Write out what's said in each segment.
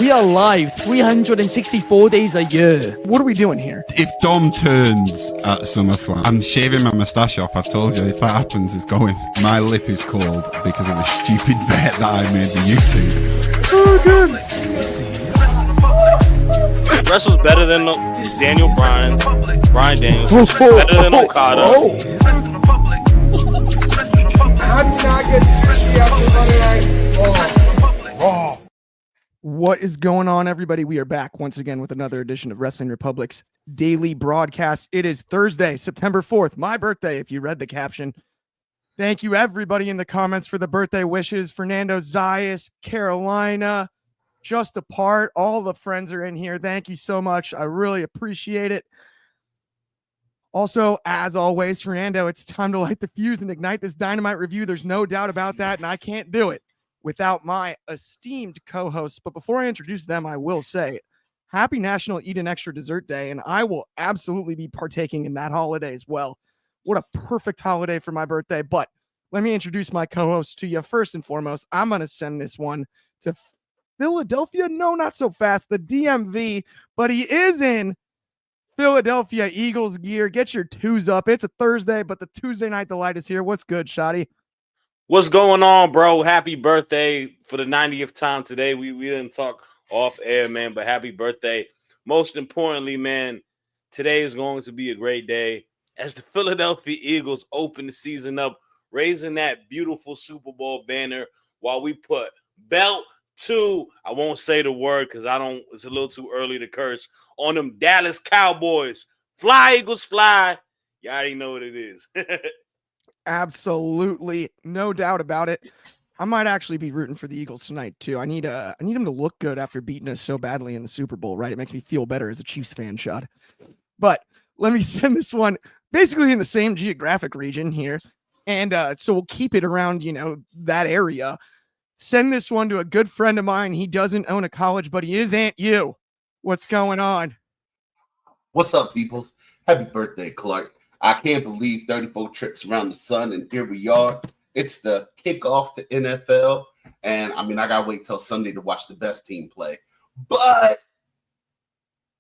We are live 364 days a year. What are we doing here? If Dom turns at SummerSlam, I'm shaving my moustache off. I've told you, if that happens, it's going. My lip is cold because of a stupid bet that I made on YouTube. Oh, good. Wrestle's better than Daniel Bryan. Bryan Daniels. Better than Okada. How do you not get 50 after Monday Night Raw? What is going on, everybody? We are back once again with another edition of Wrestling Republic's daily broadcast. It is Thursday, September 4th, my birthday, if you read the caption. Thank you, everybody, in the comments for the birthday wishes. Fernando Zayas, Carolina, Just Apart. All the friends are in here. Thank you so much. I really appreciate it. Also, as always, Fernando, it's time to light the fuse and ignite this Dynamite review. There's no doubt about that, and I can't do it without my esteemed co-hosts. But before I introduce them, I will say happy National Eat an Extra Dessert Day, and I will absolutely be partaking in that holiday as well. What a perfect holiday for my birthday. But let me introduce my co-hosts to you. First and foremost, I'm going to send this one to Philadelphia. No, not so fast. The DMV, but he is in Philadelphia Eagles gear. Get your twos up. It's a Thursday, but the Tuesday Night Delight is here. What's good, Shotty? What's going on, bro? Happy birthday for the 90th time today. We didn't talk off air, man, but happy birthday. Most importantly, man, today is going to be a great day as the Philadelphia Eagles open the season up, raising that beautiful Super Bowl banner while we put belt to, I won't say the word because it's a little too early to curse, on them Dallas Cowboys. Fly, Eagles, fly. You already know what it is. Absolutely, no doubt about it. I might actually be rooting for the Eagles tonight too. I need them to look good after beating us so badly in the Super Bowl, right? It makes me feel better as a Chiefs fan, Shad. But let me send this one basically in the same geographic region here, and so we'll keep it around, that area. Send this one to a good friend of mine. He doesn't own a college, but he is Aunt U. What's going on? What's up, peoples? Happy birthday, Clark. I can't believe 34 trips around the sun, and here we are. It's the kickoff to NFL, and I got to wait till Sunday to watch the best team play. But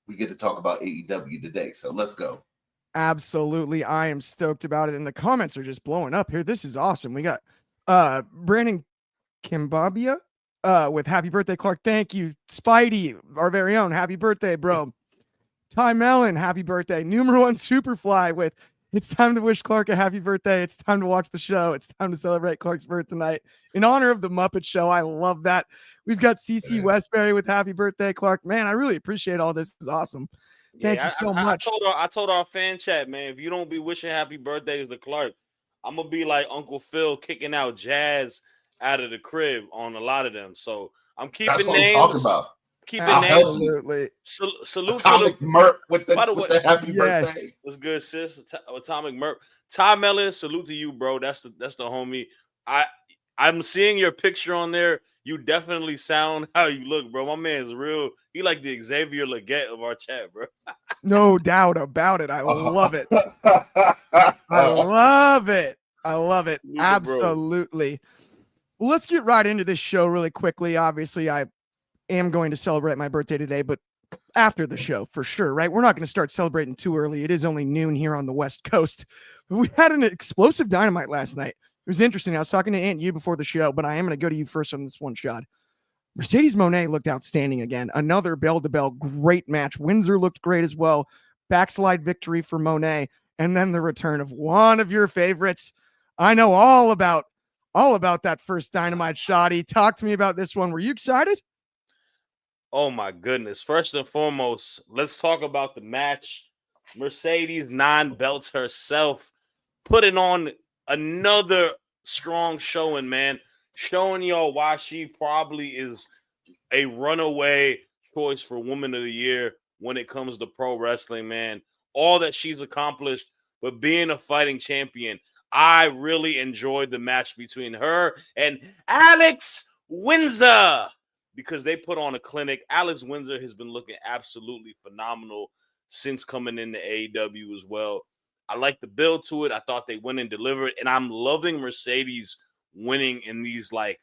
we get to talk about AEW today, so let's go. Absolutely. I am stoked about it, and the comments are just blowing up here. This is awesome. We got Brandon Kimbabia with happy birthday, Clark. Thank you. Spidey, our very own. Happy birthday, bro. Ty Mellon, happy birthday. Numero one Superfly with it's time to wish Clark a happy birthday. It's time to watch the show. It's time to celebrate Clark's birth tonight in honor of the Muppet Show. I love that. We've got CC Westbury with happy birthday, Clark. Man, I really appreciate all this. This is awesome. Thank you so much. I told our fan chat, man, if you don't be wishing happy birthdays to Clark, I'm gonna be like Uncle Phil kicking out Jazz out of the crib on a lot of them. So I'm keeping That's what names. I'm talking about. Keeping I'll names. Absolutely. Salute Atomic to Merc with the happy yes. birthday. What's good, sis? Atomic Merc. Ty Mellon, salute to you, bro. That's the homie. I'm seeing your picture on there. You definitely sound how you look, bro. My man's real. He like the Xavier Legette of our chat, bro. No doubt about it. I love it. I love it. I love it. Salute, Absolutely. Well, let's get right into this show really quickly. Obviously, I am going to celebrate my birthday today, but after the show for sure, right? We're not going to start celebrating too early. It is only noon here on the West Coast. But we had an explosive Dynamite last night. It was interesting. I was talking to Aunt U before the show, but I am going to go to you first on this one, Shad. Mercedes Mone looked outstanding again. Another bell-to-bell great match. Windsor looked great as well. Backslide victory for Mone, and then the return of one of your favorites. I know all about that first Dynamite, Shotty. Talk to me about this one. Were you excited? Oh my goodness. First and foremost, let's talk about the match. Mercedes 9 belts herself putting on another strong showing, man. Showing y'all why she probably is a runaway choice for Woman of the Year when it comes to pro wrestling, man. All that she's accomplished, but being a fighting champion, I really enjoyed the match between her and Alex Windsor because they put on a clinic. Alex Windsor has been looking absolutely phenomenal since coming into AEW as well. I like the build to it. I thought they went and delivered, and I'm loving Mercedes winning in these like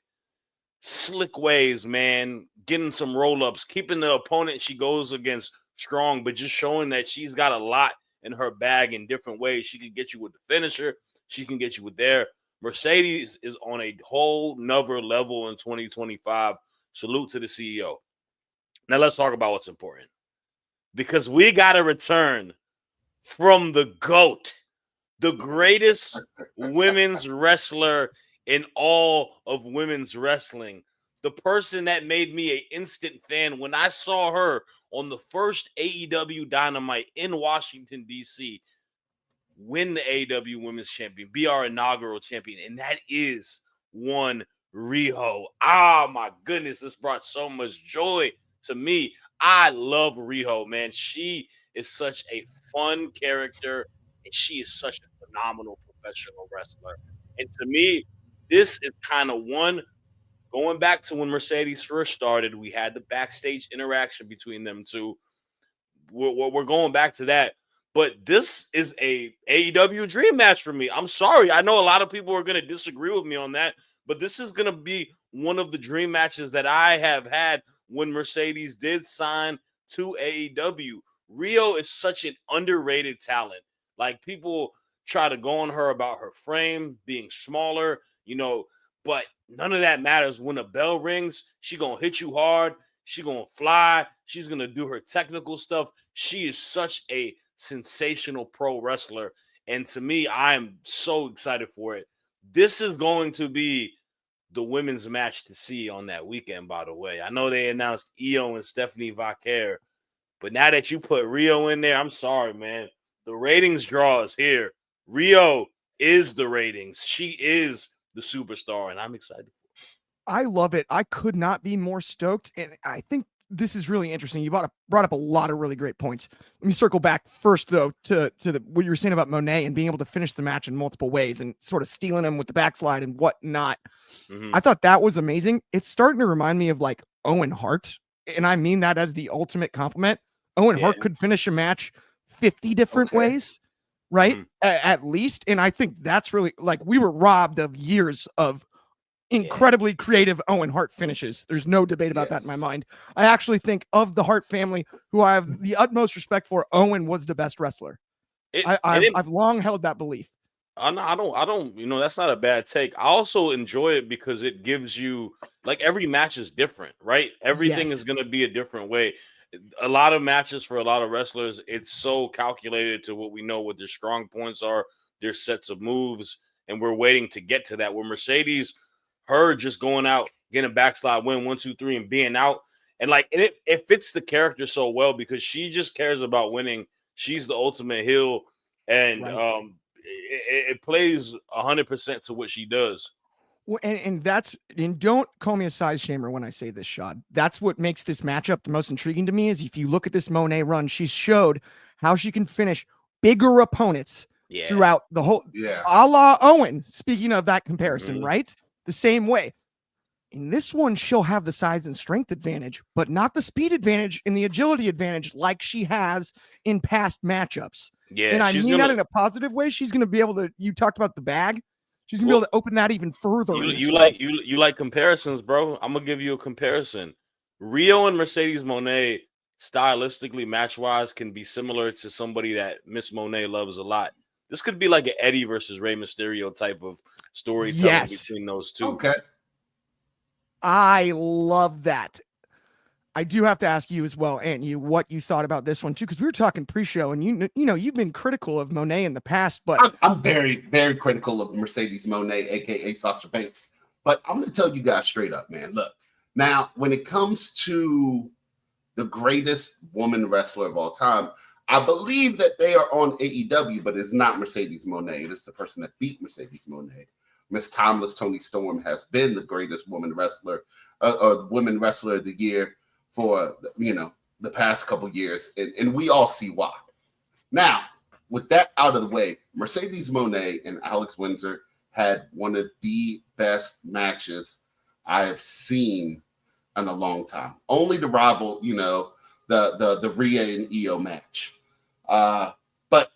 slick ways, man, getting some roll-ups, keeping the opponent she goes against strong, but just showing that she's got a lot in her bag in different ways. She can get you with the finisher. She can get you with there. Mercedes is on a whole nother level in 2025. Salute to the CEO. Now let's talk about what's important. Because we got a return from the GOAT, the greatest women's wrestler in all of women's wrestling. The person that made me an instant fan when I saw her on the first AEW Dynamite in Washington, D.C., win the AEW Women's Champion, be our inaugural champion, and that is one Riho. Ah, my goodness, this brought so much joy to me. I love Riho, man. She is such a fun character, and she is such a phenomenal professional wrestler. And to me, this is kind of one, going back to when Mercedes first started, we had the backstage interaction between them two. We're going back to that. But this is a AEW dream match for me. I'm sorry. I know a lot of people are going to disagree with me on that, but this is going to be one of the dream matches that I have had when Mercedes did sign to AEW. Riho is such an underrated talent. Like, people try to go on her about her frame being smaller, but none of that matters. When a bell rings, she going to hit you hard. She going to fly. She's going to do her technical stuff. She is such a sensational pro wrestler. And to me, I am so excited for it. This is going to be the women's match to see on that weekend, by the way. I know they announced Io and Stephanie Vaquer, but now that you put Riho in there, I'm sorry, man. The ratings draw is here. Riho is the ratings. She is the superstar, and I'm excited. I love it. I could not be more stoked. And I think this is really interesting. You brought up a lot of really great points. Let me circle back first, though, to what you were saying about Monet and being able to finish the match in multiple ways and sort of stealing him with the backslide and whatnot. Mm-hmm. I thought that was amazing. It's starting to remind me of like Owen Hart. And I mean that as the ultimate compliment. Owen Hart could finish a match 50 different ways, right? Mm-hmm. At least. And I think that's really, like, we were robbed of years of incredibly creative Owen Hart finishes. There's no debate about that in my mind. I actually think of the Hart family, who I have the utmost respect for, Owen was the best wrestler. I've long held that belief. I don't, that's not a bad take. I also enjoy it because it gives you, like, every match is different, right? Everything is going to be a different way. A lot of matches for a lot of wrestlers, it's so calculated to what we know what their strong points are, their sets of moves, and we're waiting to get to that. Where Mercedes, her just going out, getting a backslide win, 1, 2, 3, and being out. And like, it fits the character so well because she just cares about winning. She's the ultimate heel. And it plays 100% to what she does. Well, and don't call me a size shamer when I say this, Shad. That's what makes this matchup the most intriguing to me, is if you look at this Monet run, she's showed how she can finish bigger opponents throughout the whole, a la Owen, speaking of that comparison, right? The same way. In this one, she'll have the size and strength advantage, but not the speed advantage and the agility advantage like she has in past matchups. Yeah, and I mean that in a positive way. She's going to be able to, you talked about the bag. She's going to be able to open that even further. You like comparisons, bro. I'm going to give you a comparison. Riho and Mercedes Moné, stylistically, match-wise, can be similar to somebody that Miss Moné loves a lot. This could be like an Eddie versus Rey Mysterio type of storytelling between those two. Okay. I love that. I do have to ask you as well, and you, what you thought about this one too, because we were talking pre-show, and you've been critical of Monet in the past, but I'm very, very critical of Mercedes Moné, aka Sasha Banks. But I'm going to tell you guys straight up, man. Look, now when it comes to the greatest woman wrestler of all time, I believe that they are on AEW, but it's not Mercedes Moné. It is the person that beat Mercedes Moné. Miss Timeless Toni Storm has been the greatest woman wrestler, or women wrestler of the year for the past couple years, and we all see why. Now, with that out of the way, Mercedes Moné and Alex Windsor had one of the best matches I have seen in a long time. Only to rival, the Rhea and Io match. But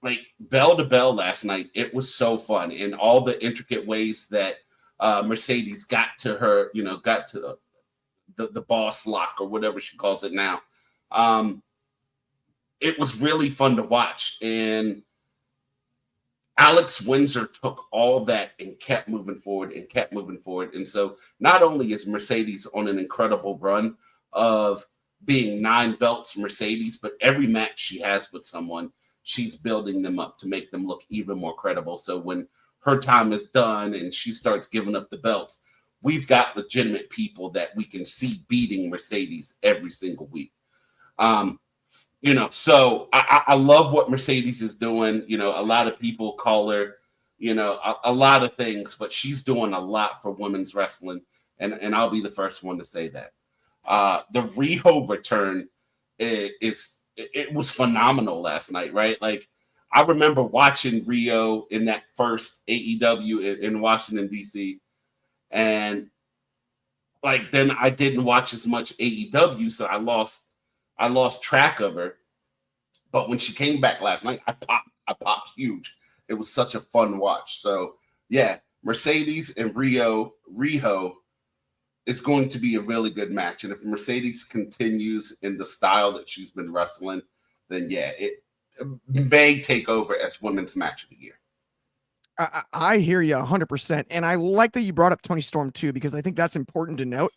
like bell to bell last night, it was so fun, and all the intricate ways that Mercedes got to her, got to the boss lock or whatever she calls it now. It was really fun to watch. And Alex Windsor took all that and kept moving forward and kept moving forward. And so not only is Mercedes on an incredible run of being 9 belts Mercedes, but every match she has with someone, she's building them up to make them look even more credible. So when her time is done and she starts giving up the belts, we've got legitimate people that we can see beating Mercedes every single week. So I love what Mercedes is doing. A lot of people call her, a lot of things, but she's doing a lot for women's wrestling. And I'll be the first one to say that. The Riho return it was phenomenal last night, right? Like, I remember watching Rio in that first AEW in Washington, D.C. And like, then I didn't watch as much AEW, so I lost track of her. But when she came back last night, I popped huge. It was such a fun watch. So yeah, Mercedes and Riho is going to be a really good match. And if Mercedes continues in the style that she's been wrestling, then yeah, it may take over as women's match of the year. I hear you 100%. And I like that you brought up Toni Storm too, because I think that's important to note.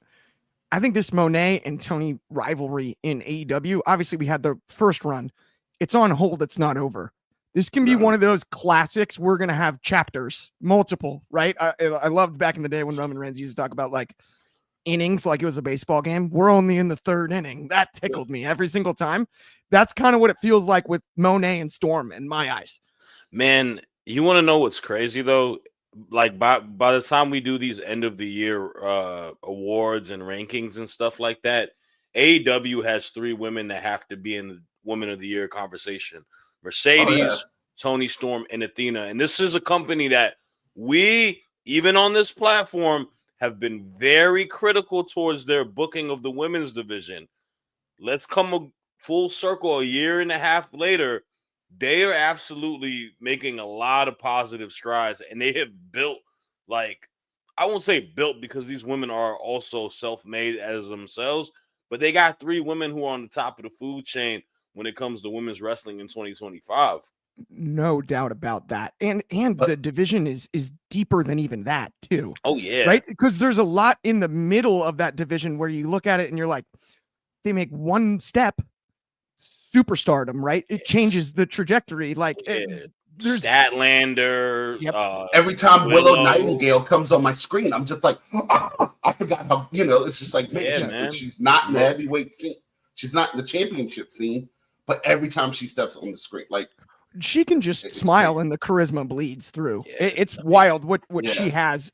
I think this Mone and Toni rivalry in AEW, obviously we had the first run. It's on hold. It's not over. This can be one of those classics. We're going to have chapters, multiple, right? I loved back in the day when Roman Reigns used to talk about like innings, like it was a baseball game. We're only in the 3rd inning. That tickled me every single time. That's kind of what it feels like with Mone and Storm in my eyes. Man, you want to know what's crazy though? Like by the time we do these end of the year awards and rankings and stuff like that, AEW has 3 women that have to be in the Women of the Year conversation: Mercedes, Toni Storm, and Athena. And this is a company that we, even on this platform, have been very critical towards their booking of the women's division. Let's come a full circle a year and a half later. They are absolutely making a lot of positive strides, and they have built, like, I won't say built because these women are also self-made as themselves, but they got 3 women who are on the top of the food chain when it comes to women's wrestling in 2025. No doubt about that. And the division is deeper than even that too. Oh yeah. Right? Because there's a lot in the middle of that division where you look at it and you're like, they make one step, superstardom, right? It changes the trajectory. Like there's Statlander. Yep. Every time Willow Nightingale comes on my screen, I'm just like, I forgot how, it's just like, man. She's not in the heavyweight scene. She's not in the championship scene, but every time she steps on the screen, like, she can just smile and the charisma bleeds through. Yeah, it's wild what she has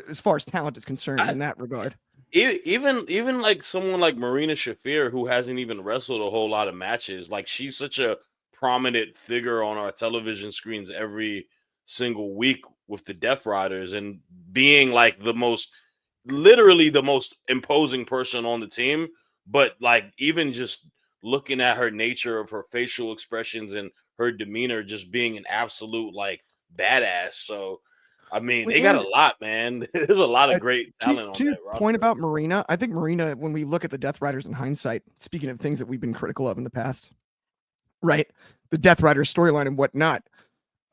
as far as talent is concerned in that regard. Even like someone like Marina Shafir, who hasn't even wrestled a whole lot of matches, like she's such a prominent figure on our television screens every single week with the Death Riders and being like literally the most imposing person on the team. But like even just looking at her nature of her facial expressions and her demeanor, just being an absolute like badass. So I mean, they got a lot, man. There's a lot of great talent on that roster. Point about Marina, I think Marina, when we look at the Death Riders in hindsight, speaking of things that we've been critical of in the past, right? The Death Riders storyline and whatnot.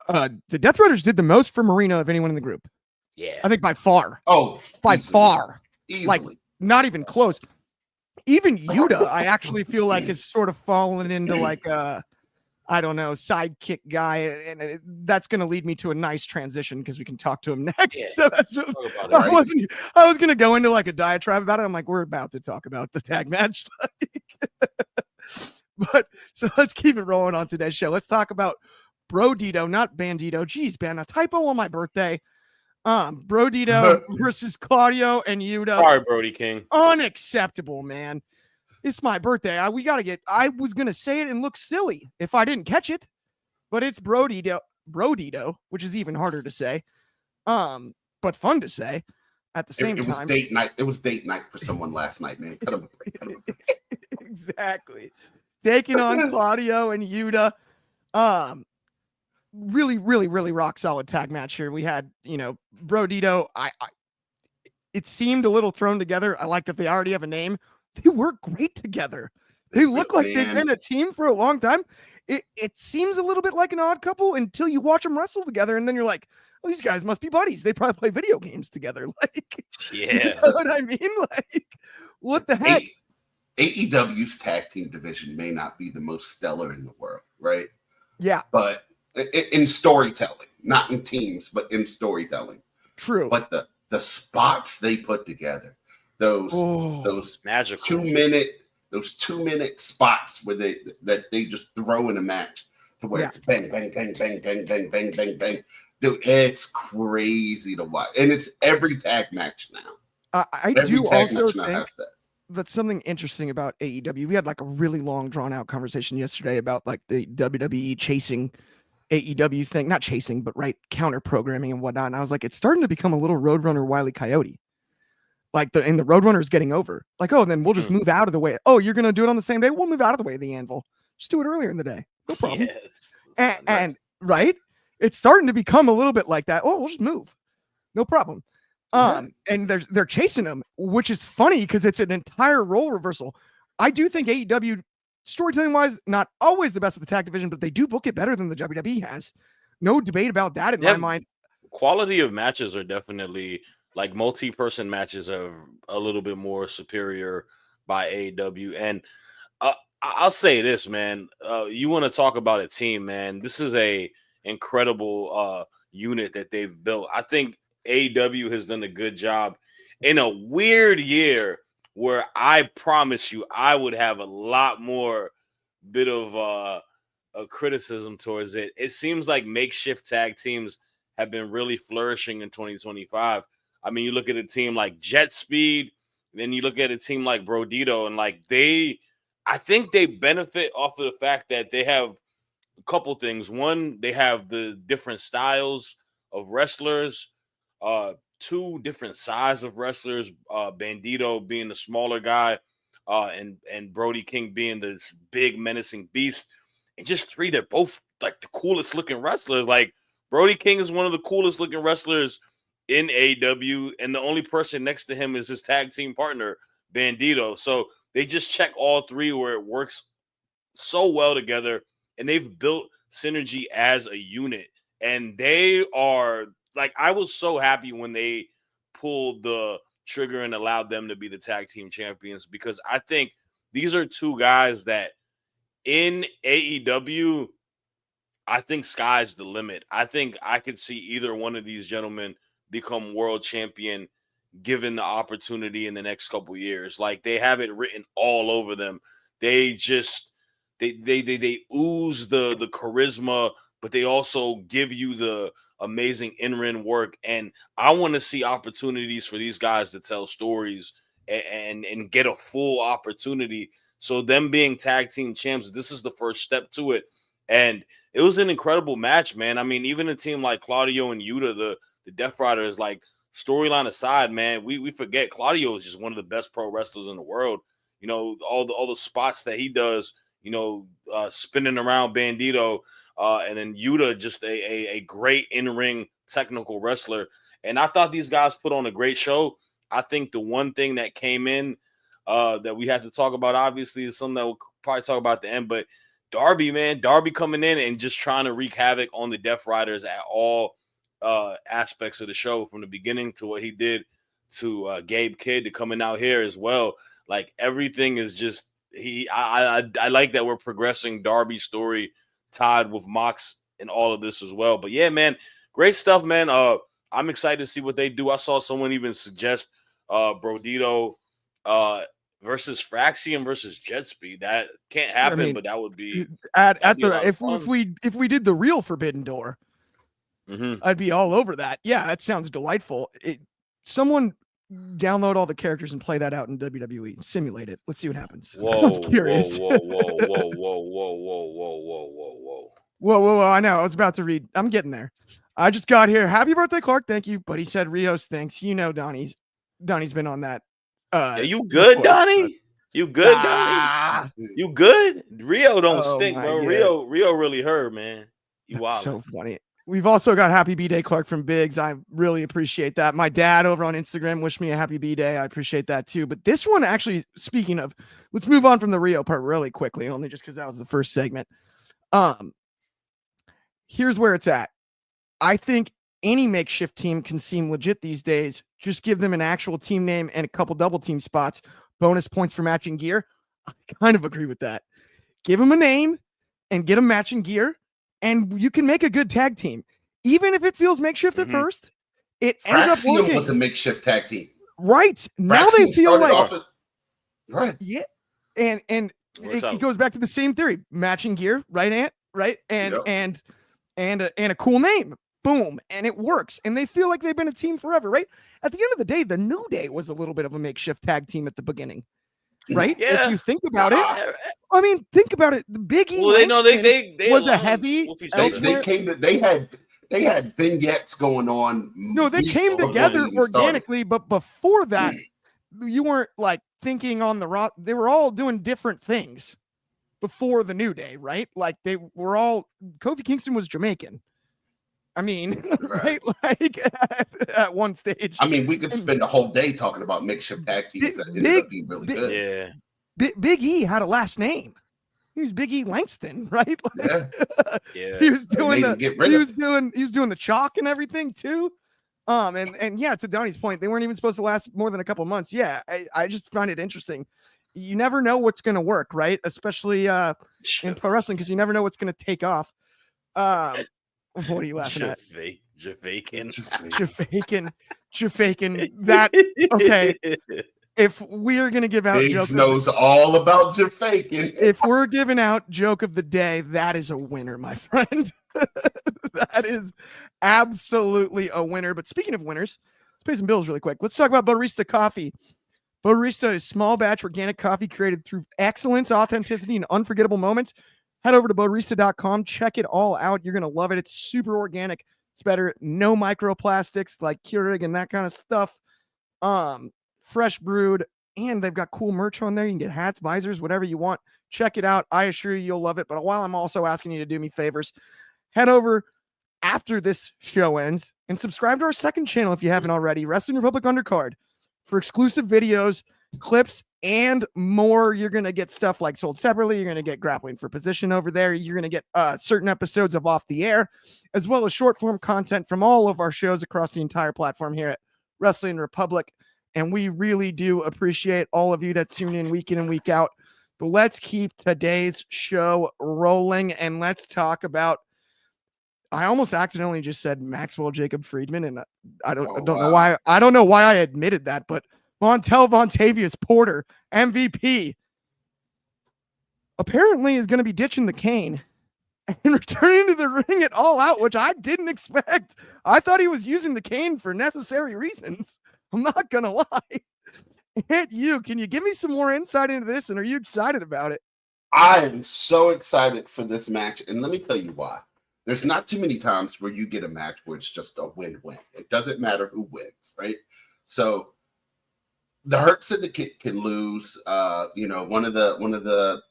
The Death Riders did the most for Marina of anyone in the group. Yeah. I think by far. Oh, by far. Easily. Like, not even close. Even Yuta, I actually feel like has sort of fallen into like I don't know, sidekick guy, and that's going to lead me to a nice transition because we can talk to him next. Yeah, so that's what, I was going to go into like a diatribe about it. I'm like, we're about to talk about the tag match. But so let's keep it rolling on today's show. Let's talk about Brodito, not Bandito. Jeez, Ben, a typo on my birthday. Brodito versus Claudio and Yuta. Sorry, Brody King. Unacceptable, man. It's my birthday. I was going to say it and look silly if I didn't catch it, but it's Brodito, which is even harder to say. But fun to say at the same time. It was date night. It was date night for someone last night, man. Cut him a break. Exactly. Taking on Claudio and Yuta. Really, really, really rock solid tag match here. We had, Brodito. it seemed a little thrown together. I like that they already have a name. They work great together. They look like they've been a team for a long time. It seems a little bit like an odd couple until you watch them wrestle together, and then you're like, oh, these guys must be buddies. They probably play video games together. Like, Yeah. you know what I mean? Like, what the heck? AEW's tag team division may not be the most stellar in the world, right? Yeah. But in storytelling, not in teams, but in storytelling. True. But the spots they put together, those magical 2-minute spots where they just throw in a match to where it's bang, bang, bang, bang, bang, bang, bang, bang, bang. Dude, it's crazy to watch. And it's every tag match now. I do also think has that. That's something interesting about AEW. We had like a really long, drawn out conversation yesterday about like the WWE chasing AEW thing, not chasing, but counter programming and whatnot. And I was like, it's starting to become a little Roadrunner Wile E. Coyote. Like the Roadrunner is getting over. Like, oh, then we'll just move out of the way. Oh, you're gonna do it on the same day? We'll move out of the way of the anvil. Just do it earlier in the day. No problem. And right, it's starting to become a little bit like that. Oh, we'll just move. No problem. And they're chasing them, which is funny because it's an entire role reversal. I do think AEW, storytelling wise, not always the best of the tag division, but they do book it better than the WWE has. No debate about that in my mind. Quality of matches are definitely like multi-person matches are a little bit more superior by AEW. And I'll say this, man. You want to talk about a team, man. This is a incredible unit that they've built. I think AEW has done a good job in a weird year where I promise you I would have a lot more bit of a criticism towards it. It seems like makeshift tag teams have been really flourishing in 2025. I mean, you look at a team like Jet Speed, then you look at a team like Brodito, and like I think they benefit off of the fact that they have a couple things. One, they have the different styles of wrestlers. Two different size of wrestlers, Bandito being the smaller guy, and Brody King being this big menacing beast, and just three, they're both like the coolest looking wrestlers. Like Brody King is one of the coolest looking wrestlers in AEW, and the only person next to him is his tag team partner, Bandito. So they just check all three where it works so well together, and they've built synergy as a unit, and they are like, I was so happy when they pulled the trigger and allowed them to be the tag team champions, because I think these are two guys that in AEW, I think sky's the limit. I think I could see either one of these gentlemen become world champion given the opportunity in the next couple years. Like, they have it written all over them. They just they ooze the charisma, but they also give you the amazing in-ring work, and I want to see opportunities for these guys to tell stories and get a full opportunity. So them being tag team champs, this is the first step to it, and it was an incredible match, man. I mean, even a team like Claudio and Yuta, the Death Riders, like, storyline aside, man, we forget Claudio is just one of the best pro wrestlers in the world. You know, all the spots that he does, you know, spinning around Bandito. And then Yuta, just a great in-ring technical wrestler. And I thought these guys put on a great show. I think the one thing that came in that we had to talk about, obviously, is something that we'll probably talk about at the end. But Darby, man, Darby coming in and just trying to wreak havoc on the Death Riders at all aspects of the show, from the beginning to what he did to Gabe Kidd to coming out here as well. Like, everything is just I like that we're progressing Darby's story tied with Mox and all of this as well. But yeah, man, great stuff, man. I'm excited to see what they do. I saw someone even suggest Brodito versus Fraxium versus Jet Speed. That can't happen, but that would be if we did the real Forbidden Door, I'd be all over that. Yeah, that sounds delightful. Someone download all the characters and play that out in WWE. Simulate it. Let's see what happens. Whoa, I'm curious. Whoa. I know. I was about to read. I'm getting there. I just got here. Happy birthday, Clark. Thank you. But he said Rios thanks. You know, Donnie's been on that. You good, Donnie? You good, Donnie? You good? Rio don't stink, bro. Rio really heard, man. You wild. So funny. We've also got Happy B-Day Clark from Biggs. I really appreciate that. My dad over on Instagram wished me a happy B-Day. I appreciate that too. But this one actually, speaking of, let's move on from the Rio part really quickly, only just because that was the first segment. Here's where it's at. I think any makeshift team can seem legit these days. Just give them an actual team name and a couple double team spots. Bonus points for matching gear. I kind of agree with that. Give them a name and get them matching gear, and you can make a good tag team. Even if it feels makeshift at first, it ends up Fraxium working. was a makeshift tag team. Right. Now Fraxium they feel like right. Yeah. And it goes back to the same theory. Matching gear, right, Ant? Right? And a cool name. Boom. And it works. And they feel like they've been a team forever, right? At the end of the day, the New Day was a little bit of a makeshift tag team at the beginning. Right? Yeah. If you think about it. I mean, think about it. The Big E they was a heavy. They had vignettes going on. No, they came together organically, but before that, you weren't like thinking on the rock. They were all doing different things before the New Day, right? Like they were all. Kofi Kingston was Jamaican. I mean, right? Like at one stage. I mean, we could spend a whole day talking about makeshift tag teams that ended up being really good. Yeah. Big E had a last name. He was Big E Langston, right? Yeah. He was doing the chalk and everything too. And yeah, to Donnie's point, they weren't even supposed to last more than a couple months. Yeah, I just find it interesting. You never know what's going to work, right? Especially in pro wrestling, because you never know what's going to take off. What are you laughing at? Jafaican. That okay. If we're gonna give out Biggs knows all about Jafaican. If we're giving out joke of the day, that is a winner, my friend. That is absolutely a winner. But speaking of winners, let's pay some bills really quick. Let's talk about Barista Coffee. Barista is small batch organic coffee created through excellence, authenticity, and unforgettable moments. Head over to barista.com. Check it all out. You're going to love it. It's super organic. It's better. No microplastics like Keurig and that kind of stuff. Fresh brewed. And they've got cool merch on there. You can get hats, visors, whatever you want. Check it out. I assure you you'll love it. But while I'm also asking you to do me favors, head over after this show ends and subscribe to our second channel if you haven't already. Wrestling Republic Undercard. For exclusive videos, clips, and more. You're going to get stuff like sold separately. You're going to get grappling for position over there. You're going to get certain episodes of Off the Air, as well as short form content from all of our shows across the entire platform here at Wrestling Republic. And we really do appreciate all of you that tune in week in and week out. But let's keep today's show rolling, and let's talk about, I almost accidentally just said Maxwell Jacob Friedman, and I don't know why. I don't know why I admitted that, but Montel Vontavious Porter, MVP, apparently is going to be ditching the cane and returning to the ring at All Out, which I didn't expect. I thought he was using the cane for necessary reasons. I'm not going to lie. Can you give me some more insight into this, and are you excited about it? I am so excited for this match, and let me tell you why. There's not too many times where you get a match where it's just a win-win. It doesn't matter who wins, right? So the Hurt Syndicate can lose. One of the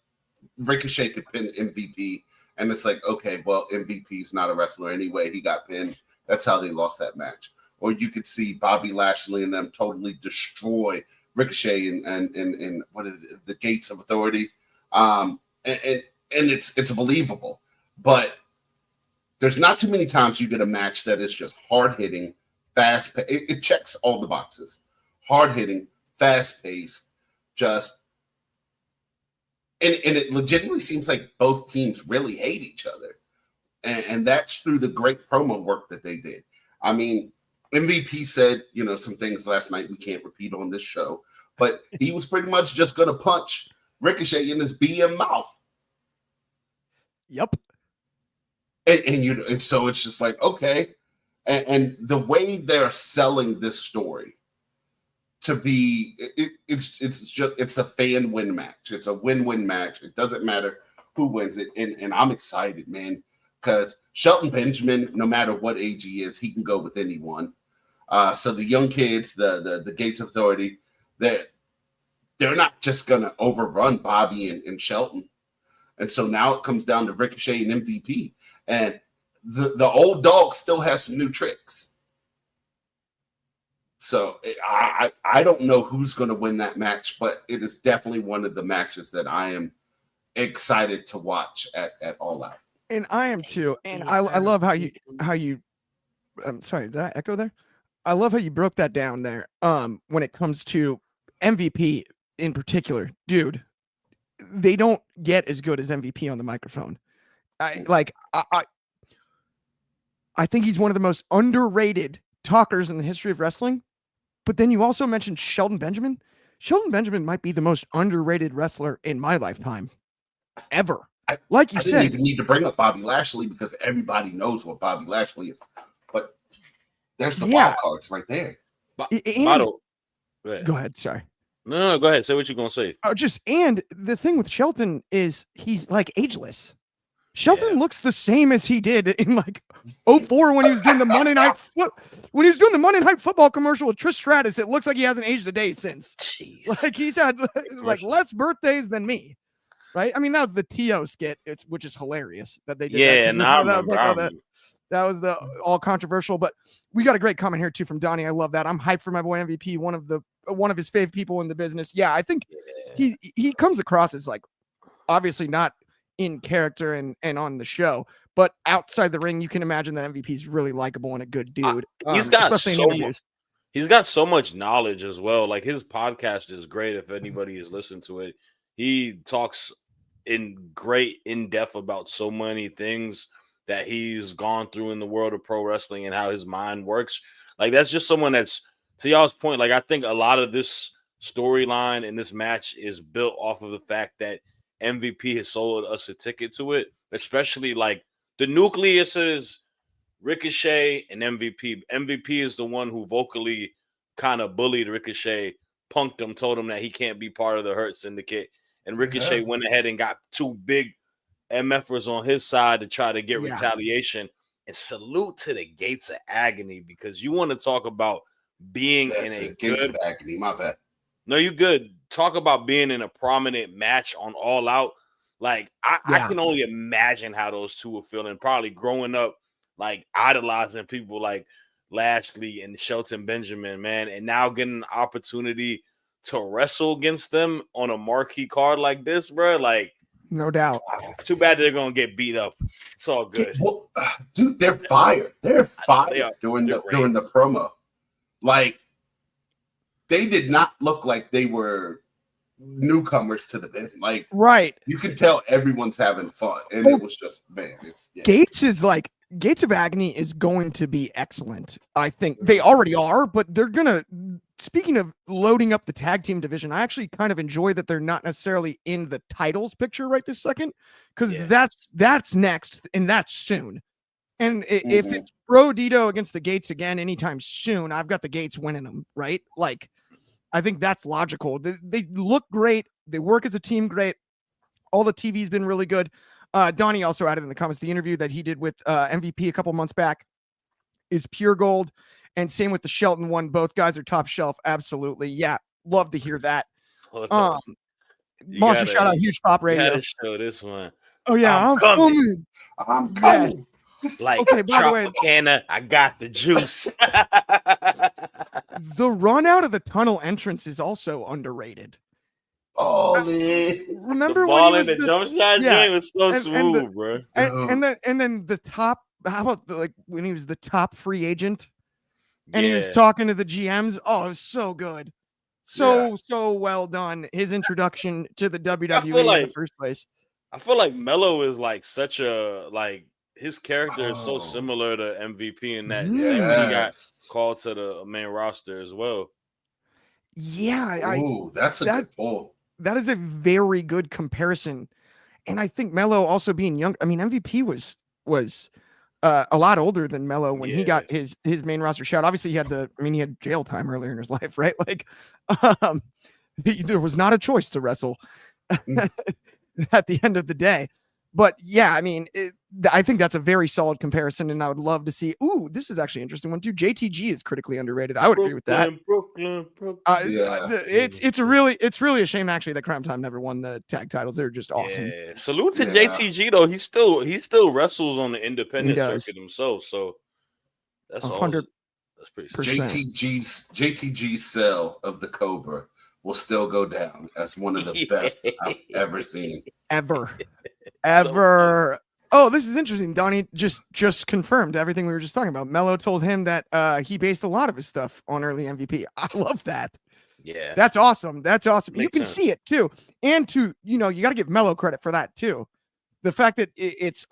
Ricochet could pin MVP, and it's like, okay, well, MVP's not a wrestler anyway. He got pinned. That's how they lost that match. Or you could see Bobby Lashley and them totally destroy Ricochet and what is it, the Gates of Authority. And it's believable. But there's not too many times you get a match that is just hard-hitting, fast-paced. It checks all the boxes. Hard-hitting, fast-paced, just... And it legitimately seems like both teams really hate each other. And that's through the great promo work that they did. I mean, MVP said, some things last night we can't repeat on this show. But he was pretty much just going to punch Ricochet in his BM mouth. Yep. And so it's just like, okay. And the way they're selling this story to be, it's a fan win match. It's a win-win match. It doesn't matter who wins it. And I'm excited, man, because Shelton Benjamin, no matter what age he is, he can go with anyone. So the young kids, the Gates of Authority, they're not just going to overrun Bobby and Shelton. And so now it comes down to Ricochet and MVP. And the old dog still has some new tricks. So I don't know who's going to win that match, but it is definitely one of the matches that I am excited to watch at All Out. And I am too. And I love how you I'm sorry, did I echo there? I love how you broke that down there. When it comes to MVP in particular, dude, they don't get as good as MVP on the microphone. I think he's one of the most underrated talkers in the history of wrestling. But then you also mentioned Shelton Benjamin. Shelton Benjamin might be the most underrated wrestler in my lifetime ever. Like you I said, didn't even need to bring up Bobby Lashley because everybody knows what Bobby Lashley is. But there's the wild cards right there. Go ahead. Sorry. No, go ahead. Say what you're gonna say. And the thing with Shelton is he's like ageless. Shelton looks the same as he did in like 04 when he was doing the Monday Night Football commercial with Trish Stratus. It looks like he hasn't aged a day since. Jeez. Like he's had like less birthdays than me, right? I mean, that was the T.O. skit, which is hilarious that they did. Yeah, that was the all controversial. But we got a great comment here too from Donnie. I love that. I'm hyped for my boy MVP, one of his fave people in the business. Yeah, I think he comes across as like obviously not in character and on the show, but outside the ring, you can imagine that MVP is really likable and a good dude. He's got so much knowledge as well. Like his podcast is great. If anybody has listened to it, he talks in depth about so many things that he's gone through in the world of pro wrestling and how his mind works. Like that's just someone that's, to y'all's point, like I think a lot of this storyline in this match is built off of the fact that MVP has sold us a ticket to it, especially like the nucleus is Ricochet and MVP. MVP is the one who vocally kind of bullied Ricochet, punked him, told him that he can't be part of the Hurt Syndicate. And Ricochet went ahead and got two big MFers on his side to try to get retaliation. And salute to the Gates of Agony, because you want to talk about being in a Gates of Agony. My bad. No, you good. Talk about being in a prominent match on All Out. Like, I can only imagine how those two were feeling. Probably growing up, like, idolizing people like Lashley and Shelton Benjamin, man. And now getting an opportunity to wrestle against them on a marquee card like this, bro. Like, no doubt. Too bad they're going to get beat up. It's all good. Well, dude, they're fired. They're fired during the promo. Like, they did not look like they were newcomers to the business. Like, right. You can tell everyone's having fun. And it was just, man, Gates of Agony is going to be excellent. I think they already are, but they're going to, speaking of loading up the tag team division, I actually kind of enjoy that they're not necessarily in the titles picture right this second, because that's next and that's soon. And if it's Bro Dito against the Gates again anytime soon, I've got the Gates winning them, right? Like, I think that's logical. They look great. They work as a team great. All the TV's been really good. Donnie also added in the comments the interview that he did with MVP a couple months back is pure gold. And same with the Shelton one. Both guys are top shelf. Absolutely. Yeah. Love to hear that. Monster shout out Huge Pop Radio. You gotta show this one. Oh, yeah. I'm coming. Yes. Like, okay, by the way, I got the juice. The run out of the tunnel entrance is also underrated. Remember the ball when in the jump shot game was so smooth, bro. And then the top, how about when he was the top free agent and he was talking to the GMs? Oh, it was so good. So well done. His introduction to the WWE in the first place. I feel like Melo is like such a his character is so similar to MVP in that he got called to the main roster as well. Yeah, that's a good pull. That is a very good comparison, and I think Melo also being young. I mean, MVP was a lot older than Melo when he got his main roster shot. Obviously, he had jail time earlier in his life, right? Like, there was not a choice to wrestle at the end of the day. But yeah, I mean, I think that's a very solid comparison, and I would love to see. Ooh, this is actually an interesting one too. JTG is critically underrated. I would agree with that. Brooklyn. Yeah. It's really a shame actually that Crime Time never won the tag titles. They're just awesome. Yeah. Salute to Yeah. JTG though. He still wrestles on the independent does. circuit himself. So that's 100%. That's pretty sick. JTG's sell of the Cobra will still go down as one of the best I've ever seen. Ever. So Oh, this is interesting. Donnie just confirmed everything we were just talking about. Mello told him that he based a lot of his stuff on early MVP. I love that. yeah. That's awesome. You Makes can sense. see it too. And you got to give Mello credit for that too. The fact that it's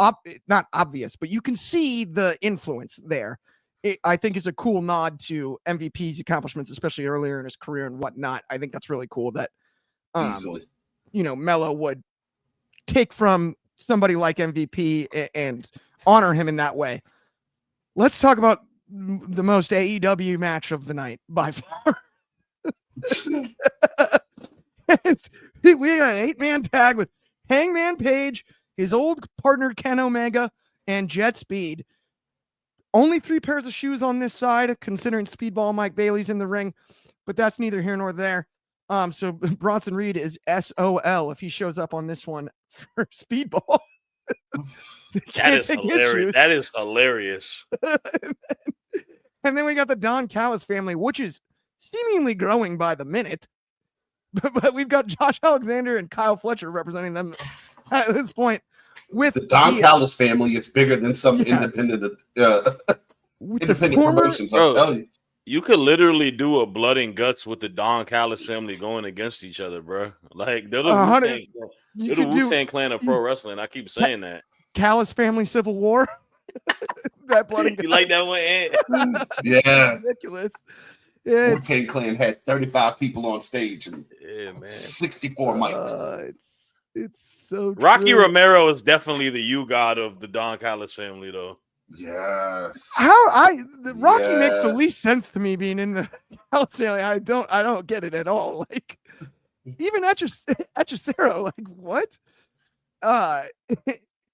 not obvious, but you can see the influence there. I think is a cool nod to MVP's accomplishments, especially earlier in his career and whatnot. I think that's really cool that, Easily. Mello would take from somebody like MVP and honor him in that way. Let's talk about the most AEW match of the night by far. We got an 8-man tag with Hangman Page, his old partner Ken Omega, and Jet Speed. Only 3 pairs of shoes on this side, considering Speedball Mike Bailey's in the ring, but that's neither here nor there. So Bronson Reed is SOL if he shows up on this one for Speedball. That is hilarious. That is hilarious. And then we got the Don Callis family, which is seemingly growing by the minute. But we've got Josh Alexander and Kyle Fletcher representing them at this point. With the Don Callis family is bigger than some independent promotions. I'm telling you, you could literally do a blood and guts with the Don Callis family going against each other, bro. Like they're the Wu-Tang Clan of pro wrestling. I keep saying that. Callis family civil war. That blood and guts. You like that one? Yeah, ridiculous. Wu-Tang Clan had 35 people on stage and 64 mics. It's so true. Rocky Romero is definitely the God of the Don Callis family, though. Yes. Rocky makes the least sense to me being in the Callis family. I don't get it at all. Like even Etchicero, like what?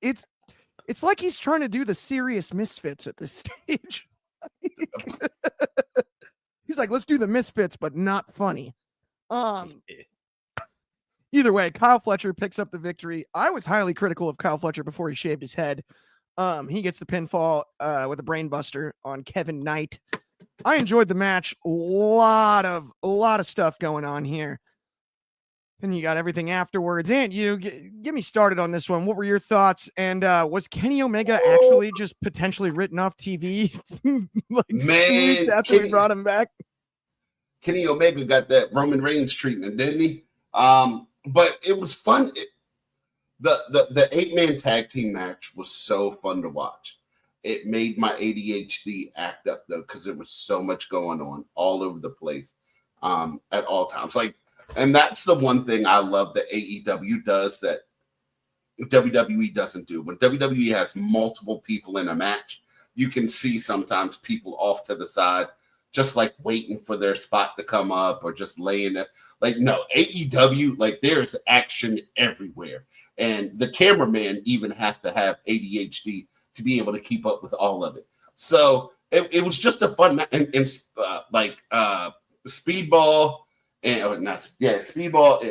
It's like he's trying to do the serious Misfits at this stage. He's like, let's do the Misfits, but not funny. Either way, Kyle Fletcher picks up the victory. I was highly critical of Kyle Fletcher before he shaved his head. He gets the pinfall with a brain buster on Kevin Knight. I enjoyed the match. A lot of stuff going on here. And you got everything afterwards. And you get me started on this one. What were your thoughts? And was Kenny Omega actually just potentially written off TV? Like 2 weeks after we brought him back? Kenny Omega got that Roman Reigns treatment, didn't he? But it was fun. The 8-man tag team match was so fun to watch. It made my ADHD act up though, because there was so much going on all over the place at all times. And that's the one thing I love that AEW does that WWE doesn't do. When WWE has multiple people in a match, you can see sometimes people off to the side, just like waiting for their spot to come up or just laying it. Like, no, AEW, like there's action everywhere. And the cameraman even have to have ADHD to be able to keep up with all of it. So it was just a fun match. And Speedball and Speedball.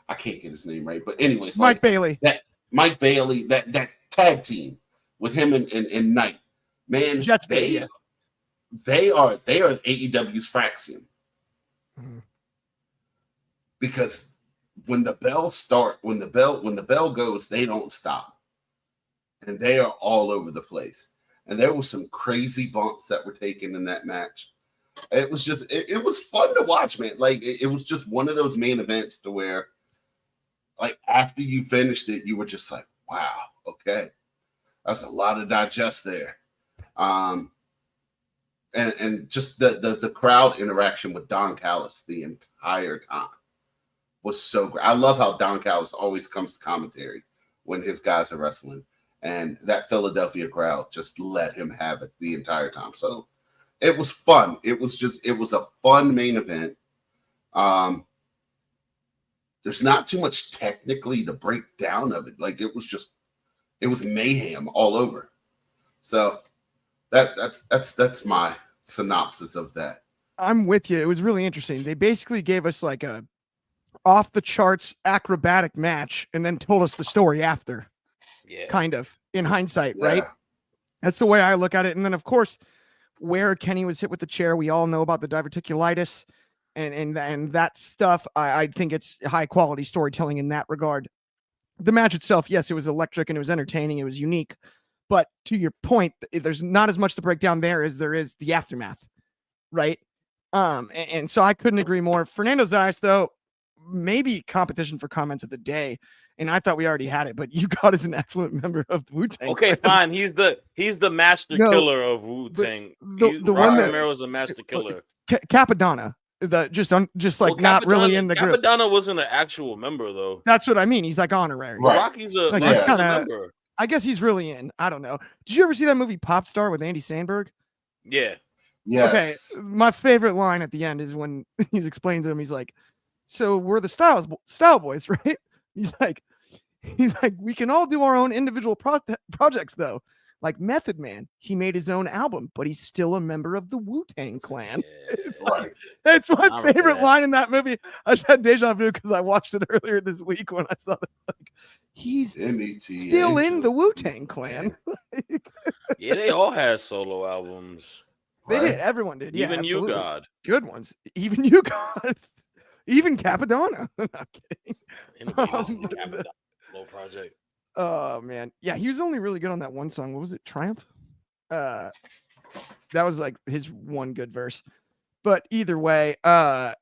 I can't get his name right, but anyways, Mike Bailey. Mike Bailey, that tag team with him and Knight. Man, they are AEW's Fraxium. Mm-hmm. Because when the bell goes, they don't stop. And they are all over the place. And there was some crazy bumps that were taken in that match. It was just it was fun to watch, man. Like it was just one of those main events to where like after you finished it, you were just like, wow, okay. That's a lot of digest there. And just the crowd interaction with Don Callis the entire time was so great. I love how Don Callis always comes to commentary when his guys are wrestling, and that Philadelphia crowd just let him have it the entire time. So it was fun. It was a fun main event. there's not too much technically to break down of it. Like it was mayhem all over. So that's my synopsis of that. I'm with you. It was really interesting. They basically gave us like a off the charts acrobatic match and then told us the story after. Yeah. Kind of in hindsight, Yeah. right? That's the way I look at it. And then of course, where Kenny was hit with the chair, we all know about the diverticulitis and that stuff. I think it's high quality storytelling in that regard. The match itself, yes, it was electric and it was entertaining. It was unique. But to your point, there's not as much to break down there as there is the aftermath, right? And so I couldn't agree more. Fernando Zayas, though, maybe competition for comments of the day. And I thought we already had it, but you got as an excellent member of the Wu-Tang. Okay, fine. He's the master killer of Wu-Tang. The one Rocky that Romero's the master killer. Capadonna, just like Well, not really in the group. Capadonna wasn't an actual member though. That's what I mean. He's like honorary. Right. Rocky's a, Like, Rocky's he's kinda- a member. I guess he's really in. I don't know. Did you ever see that movie Pop Star with Andy Samberg? Yeah. Yes. Okay, my favorite line at the end is when he's explaining to him, he's like, "So we're the style boys, right?" He's like, "We can all do our own individual projects, though. Like Method Man, he made his own album, but he's still a member of the Wu-Tang Clan." Yeah. It's Right. It's my I remember favorite that. line in that movie. I just had deja vu because I watched it earlier this week when I saw that. Like, he's M.E.T. still in Angel. the Wu-Tang Clan. Yeah, they all had solo albums. They Right. did. Everyone did. Yeah, Even you, absolutely. God. Good ones. Even you got. Even Capadonna. I'm not kidding. Anybody listen to Capadonna solo project? Oh man, yeah, he was only really good on that one song. What was it? Triumph. That was like his one good verse. But either way, Oh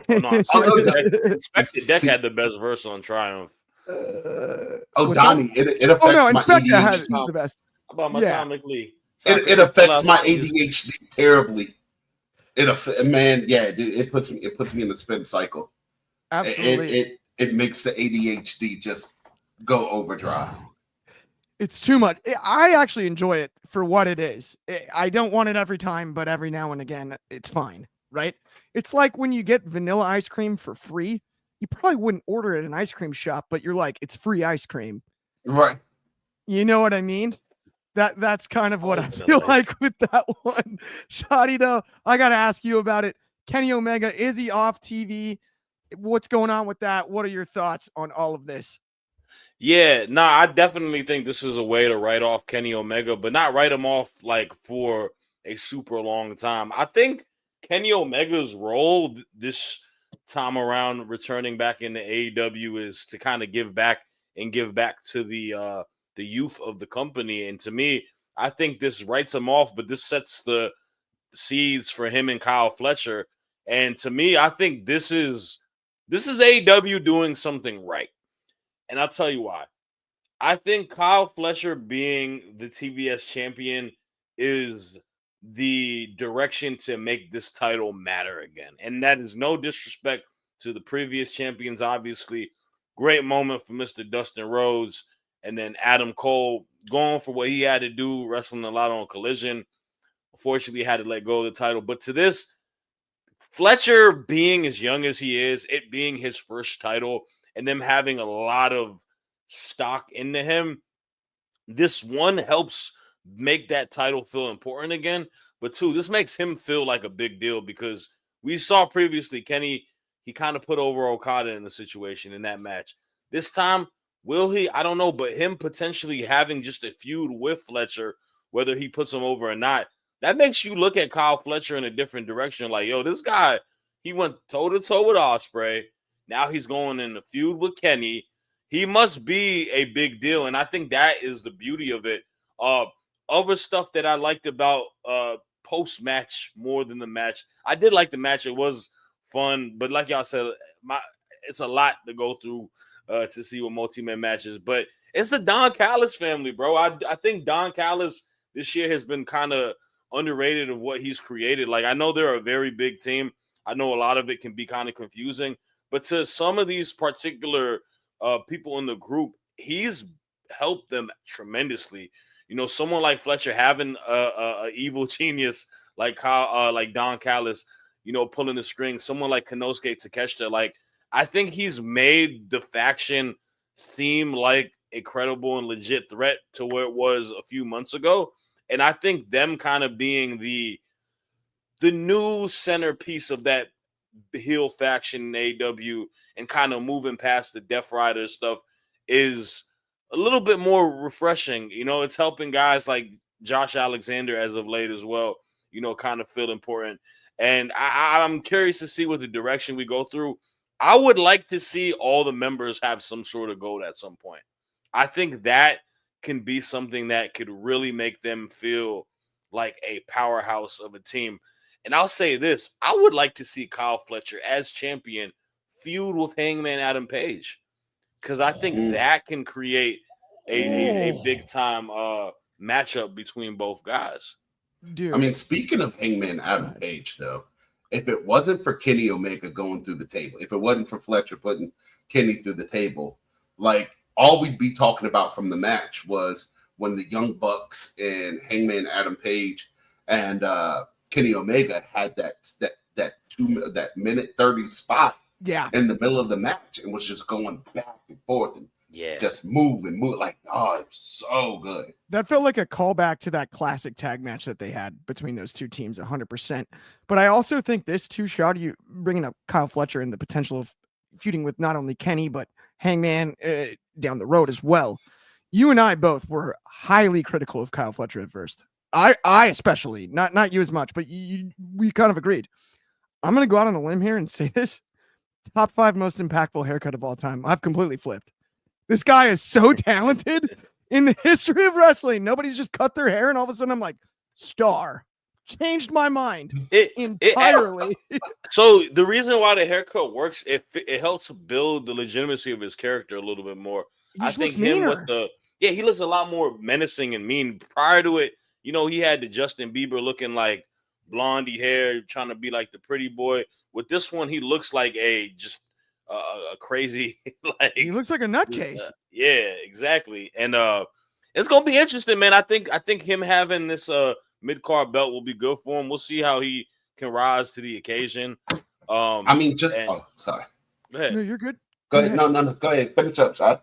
no, Oh, Inspector Deck had the best verse on Triumph. Oh, what's that? Donnie, it Oh no, affects my Inspector had ADHD. the best. How about my Yeah. Atomic Lee? It affects my ADHD terribly. Man, yeah, dude, it puts me in the spin cycle. Absolutely, It makes the ADHD just go overdrive. it's too much. I actually enjoy it for what it is. I don't want it every time, but every now and again, it's fine, right? It's like when you get vanilla ice cream for free. You probably wouldn't order it at an ice cream shop, but you're like, it's free ice cream. Right. You know what I mean? That's kind of what I vanilla feel ice like with that one. Shoddy, though, I got to ask you about it. Kenny Omega, is he off TV? What's going on with that? What are your thoughts on all of this? Yeah, nah, I definitely think this is a way to write off Kenny Omega, but not write him off like for a super long time. I think Kenny Omega's role this time around returning back into AEW is to kind of give back to the youth of the company. And to me, I think this writes him off, but this sets the seeds for him and Kyle Fletcher. And to me, I think this is AEW doing something right. And I'll tell you why. I think Kyle Fletcher being the TBS champion is the direction to make this title matter again. And that is no disrespect to the previous champions, obviously. Great moment for Mr. Dustin Rhodes. And then Adam Cole going for what he had to do, wrestling a lot on Collision. Unfortunately, had to let go of the title. But to this, Fletcher being as young as he is, it being his first title, and them having a lot of stock into him, this one helps make that title feel important again. But two, this makes him feel like a big deal because we saw previously Kenny, he kind of put over Okada in the situation in that match. This time, will he? I don't know, but him potentially having just a feud with Fletcher, whether he puts him over or not, that makes you look at Kyle Fletcher in a different direction. Like, yo, this guy, he went toe-to-toe with Ospreay. Now he's going in a feud with Kenny. He must be a big deal, and I think that is the beauty of it. Other stuff that I liked about post-match more than the match. I did like the match. It was fun, but like y'all said, it's a lot to go through to see what multi-man matches. But it's the Don Callis family, bro. I think Don Callis this year has been kind of underrated of what he's created. Like, I know they're a very big team. I know a lot of it can be kind of confusing. But to some of these particular people in the group, he's helped them tremendously. You know, someone like Fletcher having a evil genius like Don Callis, you know, pulling the strings. Someone like Konosuke Takeshita, like I think he's made the faction seem like a credible and legit threat to where it was a few months ago. And I think them kind of being the new centerpiece of that heel faction in AEW and kind of moving past the Death Rider stuff is a little bit more refreshing. You know, it's helping guys like Josh Alexander as of late as well, you know, kind of feel important. And I'm curious to see what the direction we go through. I would like to see all the members have some sort of goal at some point. I think that can be something that could really make them feel like a powerhouse of a team. And I'll say this, I would like to see Kyle Fletcher as champion feud with Hangman Adam Page, because I think that can create a big time matchup between both guys. Dude. I mean, speaking of Hangman Adam Page, though, if it wasn't for Kenny Omega going through the table, if it wasn't for Fletcher putting Kenny through the table, like all we'd be talking about from the match was when the Young Bucks and Hangman Adam Page and Kenny Omega had that minute 30 spot in the middle of the match and was just going back and forth and just move like, oh, it's so good. That felt like a callback to that classic tag match that they had between those two teams 100%. But I also think this too, Shad, you bringing up Kyle Fletcher and the potential of feuding with not only Kenny but Hangman down the road as well. You and I both were highly critical of Kyle Fletcher at first. I especially, not you as much, but we kind of agreed. I'm going to go out on a limb here and say this. Top 5 most impactful haircut of all time. I've completely flipped. This guy is so talented in the history of wrestling. Nobody's just cut their hair and all of a sudden I'm like, star. Changed my mind entirely. So the reason why the haircut works, it helps build the legitimacy of his character a little bit more. I think him with he looks a lot more menacing and mean. Prior to it, you know, he had the Justin Bieber looking like blondie hair, trying to be like the pretty boy. With this one, he looks like a crazy, like he looks like a nutcase. Yeah, exactly. And it's gonna be interesting, man. I think him having this mid-card belt will be good for him. We'll see how he can rise to the occasion. I mean, sorry. Go ahead. No, you're good. Go ahead. No. Go ahead. Finish up, Shad.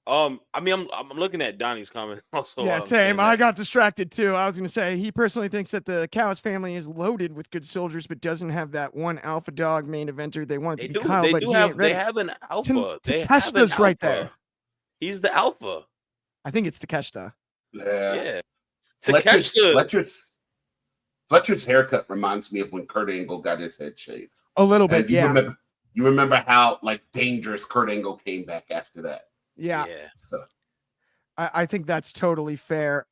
I mean, I'm looking at Donnie's comment also. Yeah, same. I got distracted too. I was going to say he personally thinks that the Cows family is loaded with good soldiers, but doesn't have that one alpha dog main eventer. They want it to be Kyle, but they have an alpha. Takeshita's right there. He's the alpha. I think it's Takeshita. Yeah. Fletcher's haircut reminds me of when Kurt Angle got his head shaved. A little bit, you remember how like dangerous Kurt Angle came back after that. Yeah. So I think that's totally fair.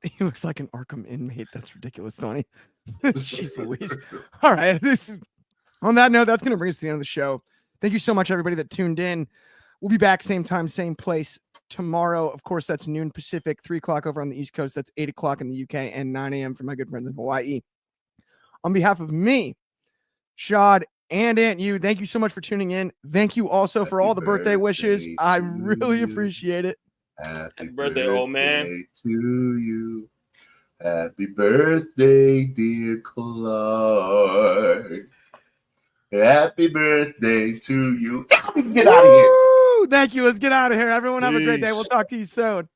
He looks like an Arkham inmate. That's ridiculous, Tony. Jeez Louise. All right. On that note, that's going to bring us to the end of the show. Thank you so much, everybody that tuned in. We'll be back same time, same place tomorrow. Of course, that's noon Pacific, 3 o'clock over on the East Coast. That's 8 o'clock in the UK and 9 a.m. for my good friends in Hawaii. On behalf of me, Shad, and Aunt You, thank you so much for tuning in. Thank you also for all the birthday wishes. I really appreciate it. Happy birthday, old man. To you. Happy birthday, dear Clark. Happy birthday to you. Get out of here. Thank you. Let's get out of here. Everyone have a great day. We'll talk to you soon.